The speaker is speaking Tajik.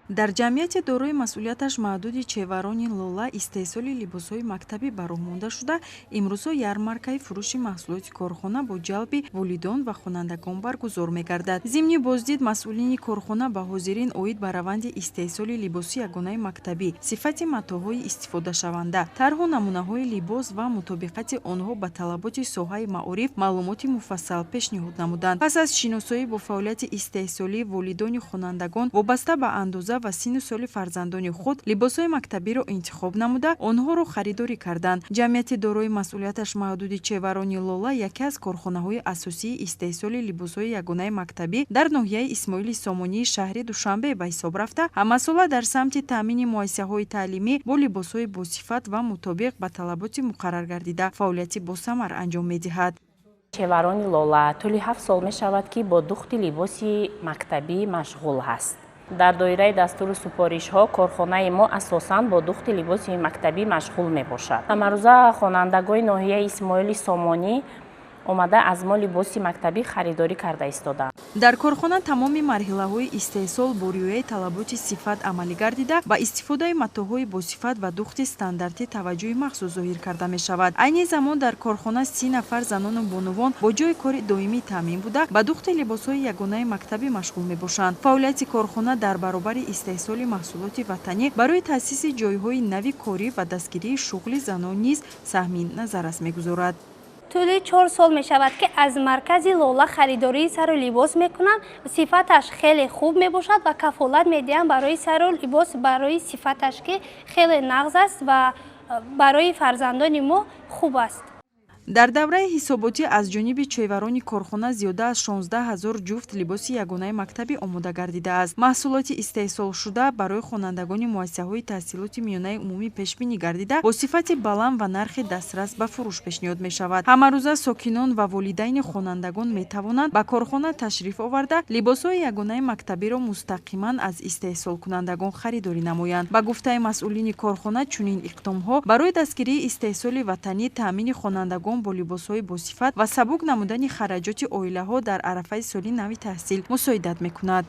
дар ҷамъияти дорои масъулияташ маҳдуди чеварони лола истеҳсоли либосҳои мактабӣ ба роҳ монда шуда, имрӯзҳо ярмаркаи фурӯши маҳсулоти корхона бо ҷалби волидон ва хонандагон баргузор мегардад. зимни боздид масъулини корхона ба ҳозирин оид ба раванди истеҳсоли либоси ягонаи мактабӣ, сифати матоъҳои истифодашаванда, тарҳу намунаҳои либос ва мутобиқати онҳо ба талаботи соҳаи маориф маълумоти муфассал пешниҳод намуданд. пас аз шиносоӣ бо фаъолияти истеҳсолӣ, волидони хонандагон вобаста ба андоза ва сину соли фарзандони худ либосҳои мактабиро интихоб намуда, онҳоро харидорӣ карданд. ҷамъияти дорои масъулияташ маҳдуди чеварони лола яке аз корхонаҳои асосии истеҳсоли либосҳои ягонаи мактабӣ дар ноҳияи Исмоили Сомонии шаҳри Душанбе ба ҳисоб рафта, ҳамасола дар самти таъмини муассисаҳои таълимӣ бо либосҳои босифат ва мутобиқ ба талаботи муқаррар гардида фаъолияти босамар анҷом медиҳад. чеварони лола тӯли 7 сол мешавад ки бо духти либоси мактабӣ машғул ҳаст. дар доираи дастуру супоришҳо корхонаи мо асосан бо духти либоси мактабӣ машғул мебошад. амарӯза хонандагони ноҳияи Исмоили Сомонӣ омада аз мо либоси мактабӣ харидорӣ карда истоданд. дар корхона тамоми марҳилаҳои истеҳсол бо риояи талаботи сифат амалӣ гардида ба истифодаи матоъҳои босифат ва духти стандартӣ таваҷҷӯҳи махсус зоҳир карда мешавад. айни замон дар корхона 30 нафар занону бонувон бо ҷои кори доимӣ таъмин буда ба духти либосҳои ягонаи мактабӣ машғул мебошанд. фаъолияти корхона дар баробари истеҳсоли маҳсулоти ватанӣ барои таъсиси ҷойҳои нави корӣ ва дастгирии шуғли занон низ саҳми назаррас мегузорад. тӯли 4 сол мешавад ки аз маркази лола харидории сару либос мекунам. сифаташ хеле хуб мебошад ва кафолат медиҳам барои сару либос барои сифаташ ки хеле нағз аст ва барои фарзандони мо хуб аст. дар давраи ҳисоботӣ аз ҷониби чеварони корхона зиёда аз 16 000 ҷуфт либоси ягонаи мактабӣ омода гардидааст. маҳсулоти истеҳсолшуда барои хонандагони муассисаҳои таҳсилоти миёнаи умумӣ пешбинӣ гардида бо сифати баланд ва нархи дастрас ба фурӯш пешниҳод мешавад. ҳамарӯза сокинон ва волидайни хонандагон метавонанд ба корхона ташриф оварда либосҳои ягонаи мактабиро мустақиман аз истеҳсолкунандагон харидорӣ намоянд. ба гуфтаи масъулини корхона, чунин иқдомҳо барои дастгирии истеҳсоли ватанӣ, таъмини хонандагон бо либосҳои босифат ва сабук намудани хараҷоти оилаҳо дар арафаи соли нави таҳсил мусоидат мекунад.